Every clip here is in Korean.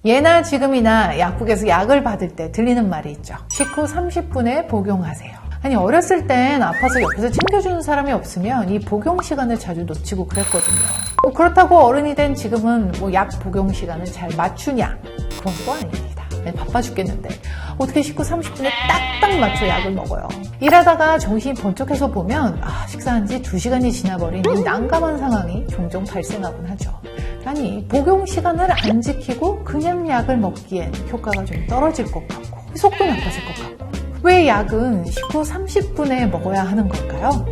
예나 지금이나 약국에서 약을 받을 때 들리는 말이 있죠. 식후 30분에 복용하세요. 아니, 어렸을 땐 아파서 옆에서 챙겨주는 사람이 없으면 이 복용 시간을 자주 놓치고 그랬거든요. 그렇다고 어른이 된 지금은 약 복용 시간을 잘 맞추냐? 그건 또 아닙니다. 바빠 죽겠는데 어떻게 식후 30분에 딱딱 맞춰 약을 먹어요. 일하다가 정신이 번쩍해서 보면 식사한 지 2시간이 지나버린 이 난감한 상황이 종종 발생하곤 하죠. 아니, 복용 시간을 안 지키고 그냥 약을 먹기엔 효과가 좀 떨어질 것 같고 속도 나빠질 것 같고, 왜 약은 식후 30분에 먹어야 하는 걸까요?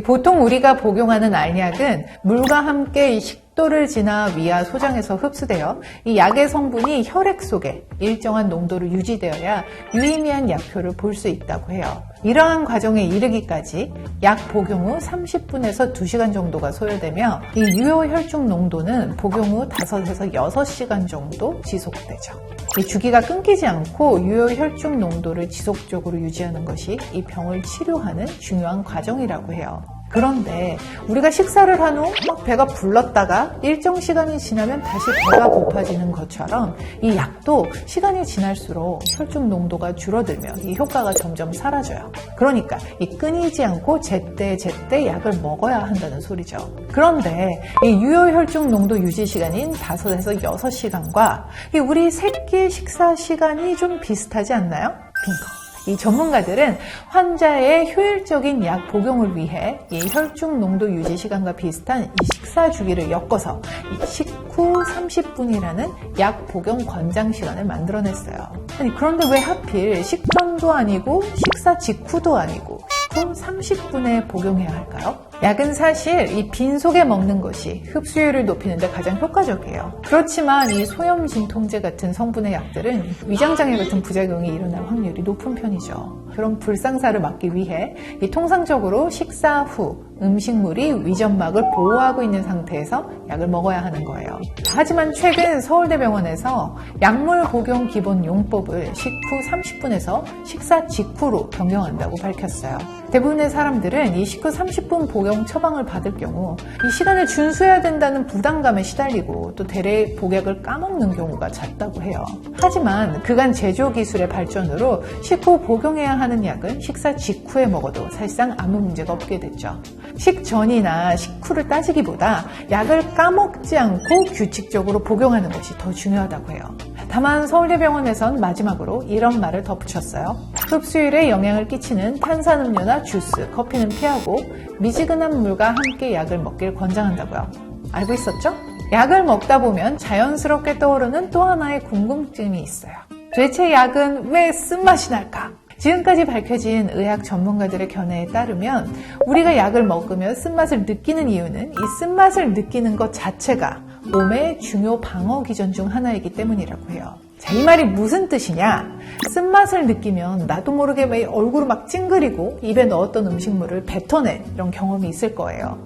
보통 우리가 복용하는 알약은 물과 함께 식도를 지나 위와 소장에서 흡수되어 이 약의 성분이 혈액 속에 일정한 농도로 유지되어야 유의미한 약효를 볼 수 있다고 해요. 이러한 과정에 이르기까지 약 복용 후 30분에서 2시간 정도가 소요되며 이 유효혈중 농도는 복용 후 5에서 6시간 정도 지속되죠. 이 주기가 끊기지 않고 유효혈중 농도를 지속적으로 유지하는 것이 이 병을 치료하는 중요한 과정이라고 해요. 그런데 우리가 식사를 한 후 배가 불렀다가 일정 시간이 지나면 다시 배가 고파지는 것처럼 이 약도 시간이 지날수록 혈중 농도가 줄어들며 이 효과가 점점 사라져요. 그러니까 이 끊이지 않고 제때제때 약을 먹어야 한다는 소리죠. 그런데 이 유효혈중 농도 유지 시간인 5에서 6시간과 우리 새끼 식사 시간이 좀 비슷하지 않나요? 빙고. 이 전문가들은 환자의 효율적인 약 복용을 위해 이 혈중 농도 유지 시간과 비슷한 이 식사 주기를 엮어서 이 식후 30분이라는 약 복용 권장 시간을 만들어냈어요. 아니, 그런데 왜 하필 식전도 아니고 식사 직후도 아니고 식후 30분에 복용해야 할까요? 약은 사실 이 빈속에 먹는 것이 흡수율을 높이는 데 가장 효과적이에요. 그렇지만 이 소염 진통제 같은 성분의 약들은 위장장애 같은 부작용이 일어날 확률이 높은 편이죠. 그런 불상사를 막기 위해 통상적으로 식사 후 음식물이 위점막을 보호하고 있는 상태에서 약을 먹어야 하는 거예요. 하지만 최근 서울대병원에서 약물 복용 기본 용법을 식후 30분에서 식사 직후로 변경한다고 밝혔어요. 대부분의 사람들은 이 식후 30분 복용 처방을 받을 경우 이 시간을 준수해야 된다는 부담감에 시달리고 또 대래 복약을 까먹는 경우가 잦다고 해요. 하지만 그간 제조 기술의 발전으로 식후 복용해야 하는 약은 식사 직후에 먹어도 사실상 아무 문제가 없게 됐죠. 식전이나 식후를 따지기보다 약을 까먹지 않고 규칙적으로 복용하는 것이 더 중요하다고 해요. 다만 서울대병원에선 마지막으로 이런 말을 덧붙였어요. 흡수율에 영향을 끼치는 탄산음료나 주스, 커피는 피하고 미지근한 물과 함께 약을 먹길 권장한다고요. 알고 있었죠? 약을 먹다 보면 자연스럽게 떠오르는 또 하나의 궁금증이 있어요. 도대체 약은 왜 쓴맛이 날까? 지금까지 밝혀진 의학 전문가들의 견해에 따르면 우리가 약을 먹으며 쓴맛을 느끼는 이유는 이 쓴맛을 느끼는 것 자체가 몸의 중요 방어 기전 중 하나이기 때문이라고 해요. 자, 이 말이 무슨 뜻이냐? 쓴맛을 느끼면 나도 모르게 얼굴을 막 찡그리고 입에 넣었던 음식물을 뱉어낸 이런 경험이 있을 거예요.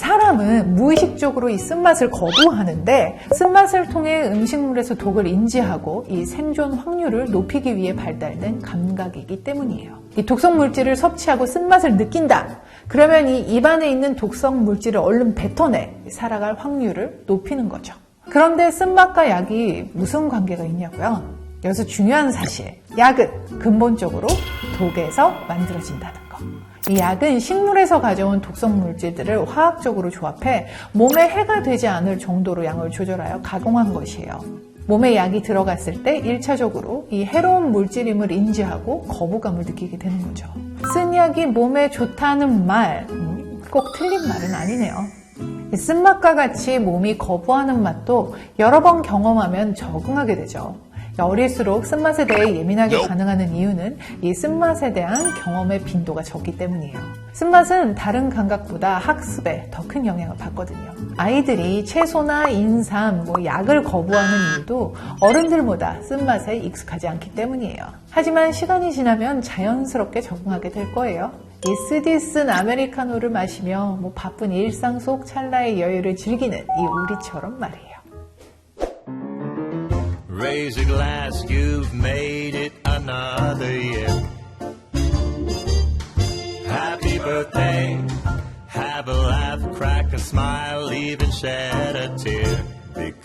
사람은 무의식적으로 이 쓴맛을 거부하는데 쓴맛을 통해 음식물에서 독을 인지하고 이 생존 확률을 높이기 위해 발달된 감각이기 때문이에요. 이 독성 물질을 섭취하고 쓴맛을 느낀다. 그러면 이 입안에 있는 독성 물질을 얼른 뱉어내 살아갈 확률을 높이는 거죠. 그런데 쓴맛과 약이 무슨 관계가 있냐고요? 여기서 중요한 사실, 약은 근본적으로 독에서 만들어진다는 거. 이 약은 식물에서 가져온 독성 물질들을 화학적으로 조합해 몸에 해가 되지 않을 정도로 양을 조절하여 가공한 것이에요. 몸에 약이 들어갔을 때 1차적으로 이 해로운 물질임을 인지하고 거부감을 느끼게 되는 거죠. 쓴 약이 몸에 좋다는 말, 꼭 틀린 말은 아니네요. 쓴맛과 같이 몸이 거부하는 맛도 여러 번 경험하면 적응하게 되죠. 어릴수록 쓴맛에 대해 예민하게 반응하는 이유는 이 쓴맛에 대한 경험의 빈도가 적기 때문이에요. 쓴맛은 다른 감각보다 학습에 더 큰 영향을 받거든요. 아이들이 채소나 인삼, 약을 거부하는 이유도 어른들보다 쓴맛에 익숙하지 않기 때문이에요. 하지만 시간이 지나면 자연스럽게 적응하게 될 거예요. 이 쓰디 쓴 아메리카노를 마시며 바쁜 일상 속 찰나의 여유를 즐기는 이 우리처럼 말이에요. Raise a glass, you've made it another year. Happy birthday, have a laugh, crack a smile, even shed a tear. Because